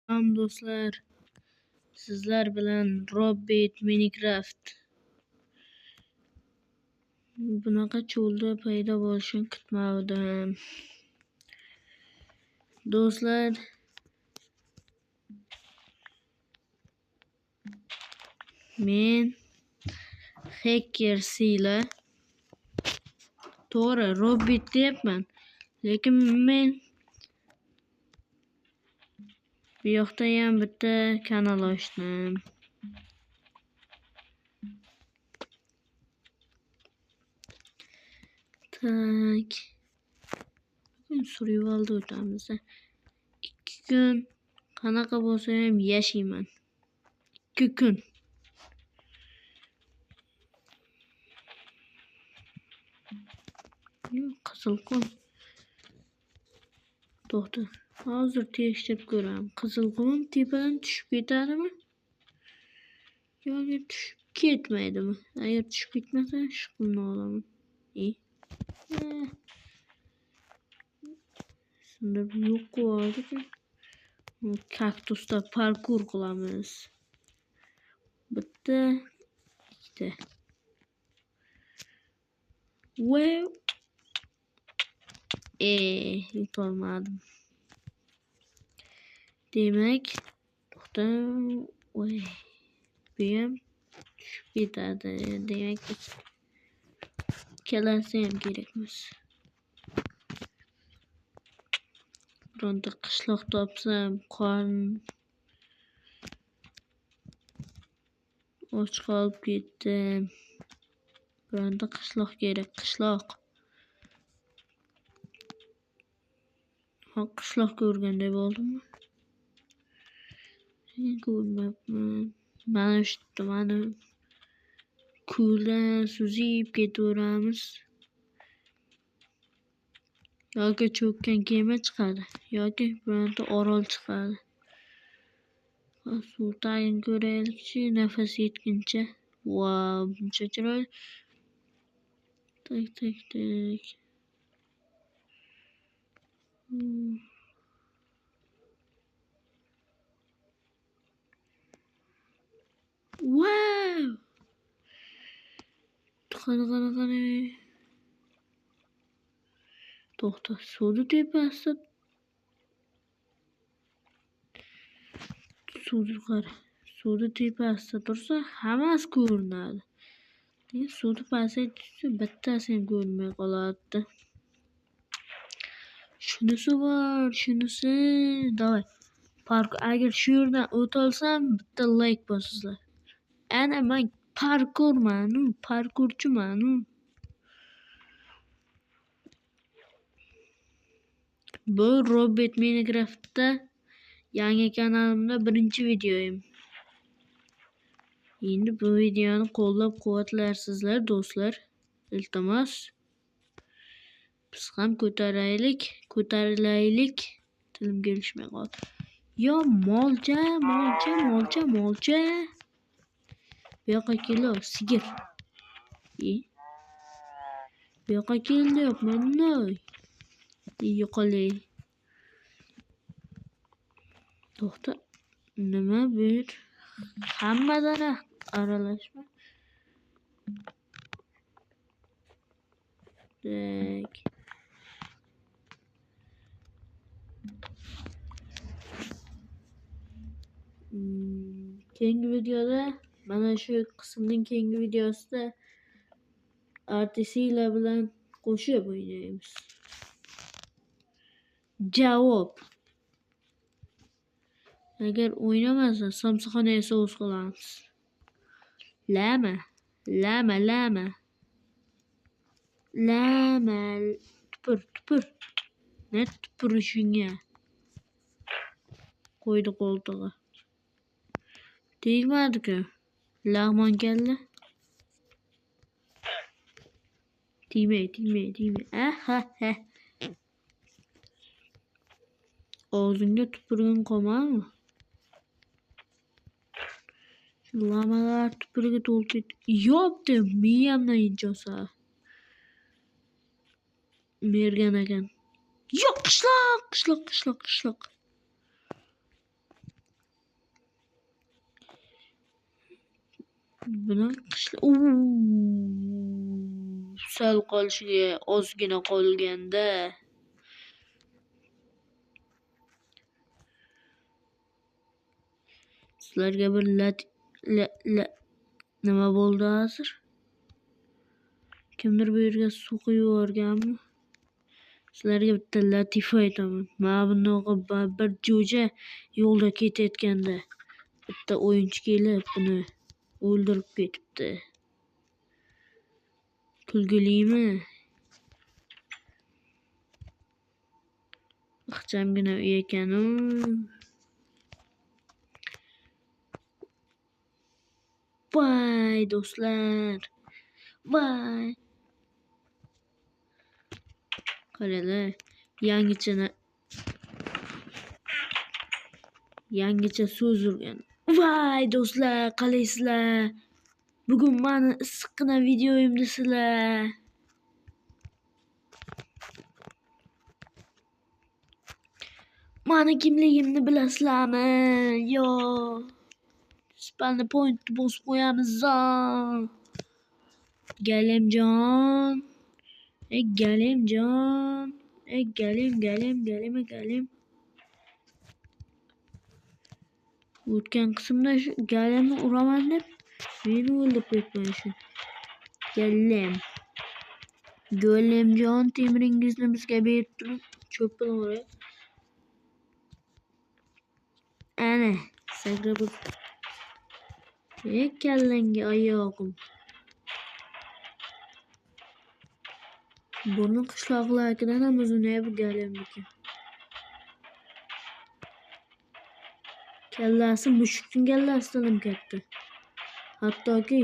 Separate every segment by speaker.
Speaker 1: Selam do'stlar, sizlar bilan Robot Minecraft bunaqa cho'lda paydo bo'lishini kutmadim. Do'stlar, men Hackersila to'g'ri Robot deyapman, lekin men bu yoqda ham bitta kanal ochdim. Tak. Bugun survivalda o'tamiz. 2 kun qanaqa bo'lsa ham yashayman. 2 kun. Qizilqum. To'xta. Hozir tekshirib ko'raman. Qizilqum tepadan tushib ketadimi? Yoki tushib ketmaydimi? Agar tushib ketmasa, shu qumni olaman. Shunda yo'q qo'ydik. Kaktusda parkur qilamiz. Bitta, ikkita. Wow. Yutolmadim. Demak, to'xta. Voy. Bu ham tushib ketadi. Demak, kelasi ham kerakmas. Bironta qishloq topsam, qorn och qolib ketdim. Bironta qishloq kerak, qishloq. Qishloq ko'rganday bo'ldimmi? Ko'rmabman. Mana shu tomoni ko'ldan suzib ketaveramiz. Yoki cho'kkan kema chiqadi, yoki bironta orol chiqadi. Suv tagini ko'raylikchi, nafas yetguncha. Wow, buncha chiroyli. Tak. Wow! Qani. To'xta, suvni tepasida. Suvni tepasida tursa, hammasi ko'rinadi. Suvni pastiga tushsa, bittasi ham ko'rinmay qoladi. Shunisi bor, shunisi. Davay. Agar shu yerdan o'tolsam, bitta like bosinglar. Ana men parkurchiman. Bu Robot Minecraft'da yangi kanalimda birinchi videoyim. Endi bu videoni qo'llab-quvvatlarsizlar do'stlar. Iltimos. Biz ham ko'tarilaylik. Tilim kelishmay qoldi. Yo, molcha. Bu yoqqa kelo, sigir. Bu yoqqa kelyapman. Yo'qolay. To'xta. Nima bu? Hamma daraxt aralashma. Tak. Keyingi videoda, mana shu qismning keyingi videosida artistlar bilan qo'shib o'ynaymiz. Javob. Agar o'ynamasa, somsaxonaga sous qilamiz. Lama. Tupur. Ne tupurishingga? Qo'ydi qo'ltig'i. Tegmadi-ku. Lag'mon kalla. Tegmay. Aha. Og'zingga tupurgin qolmadimi? Shu lamalar tupuriga to'lib ketdi. Yopdi, miyamdan inchosa. Mergan ekan. Yo'q, qishloq. Buni sal qolishiga ozgina qolganda sizlarga bir nima bo'ldi hozir? Kimdir bu yerga suv quyib yuborganmi? Sizlarga bitta latifa aytaman. Mana bunaqa bir jo'ja yo'lda ketayotganda bitta o'yinchi kelib buni o'ldirib ketibdi. Kulgilimi? Ixchamgina uy ekan-u. Voy do'stlar. Voy. Qaranglar, yangicha so'z urgan. Voy do'stlar, qalaysizlar? Bugun meni issiqqina videoyimda sizlar. Meni kimligimni bilasizlarmi? Yo. Spalni point bosib qo'yamiz. Galimjon. Galimjon. Galim. O'tgan qismda shu galimni uraman deb meni o'ldirib ketmoqchi. Galimjon, temiringizni bizga berib turing. Cho'pini urib. Ana, sakrab kallangga oyog'im. Buni qishloqlardan ham uzun bu galimniki. Kallasi mushukning kallasidan ham katta. Hattoki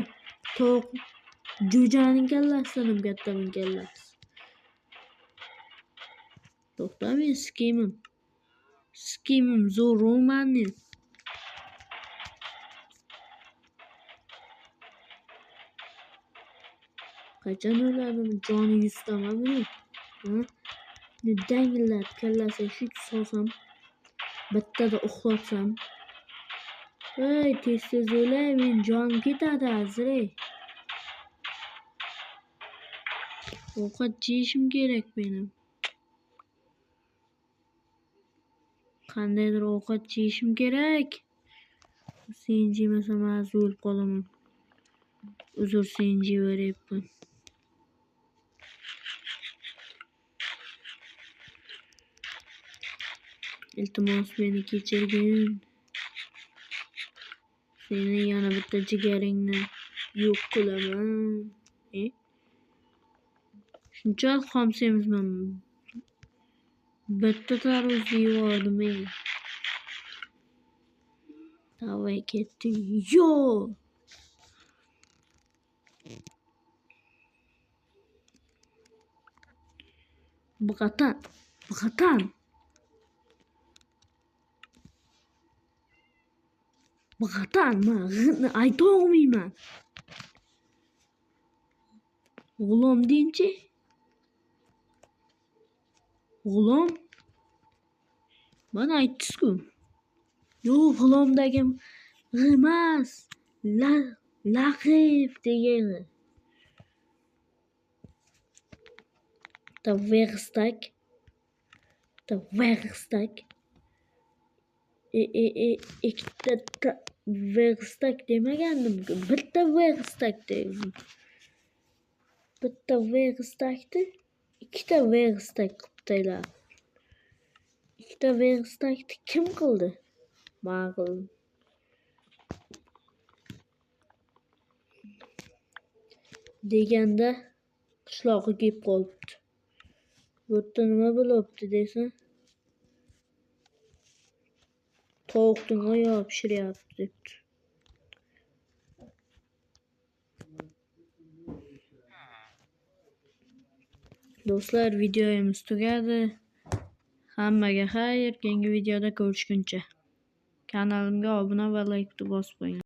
Speaker 1: tovuq jo'janing kallasidan ham katta bu kallasi. To'xta, men skimim zo'rman. Qachon o'ladim? Joni 100 tama buni. Dangillab kallasiga shu solsam, bittada uxlatsam. Ey, tez o'lay, men jonim ketadi hozir. Ovqat yeyishim kerak benim. Qandaydir ovqat yeyishim kerak. Sen yemasam hozir o'lib qolaman. Uzr, sen yeyaveryapman. Iltimos, meni kechirgin. Seni yana bitta jigaringni yo'q qilaman. Shunchalik xom semizman. Bitta tarvuzga yubordim. Davay ketdi. Yo! Bug'atan. Men aytolmayman. G'ulom deyinchi. G'ulom? Mana aytdingiz-ku. Yo'q, g'ulomdagi emas. Laqib degani. Tavverstak. Ikkita verstak demagandim. Bitta verstak dedim. Bitta verstakni ikkita verstak qilibdilar. Ikkita verstakni kim qildi? Ma'qul. Deganda qishloqqa kelib qolibdi. Bu yerda nima bo'libdi desa, tovuqning oyog'i pishiryapti debdi. Do'stlar, videomiz tugadi. Hammaga xayr, keyingi videoda ko'rishguncha. Kanalimga obuna va like bosib qo'ying.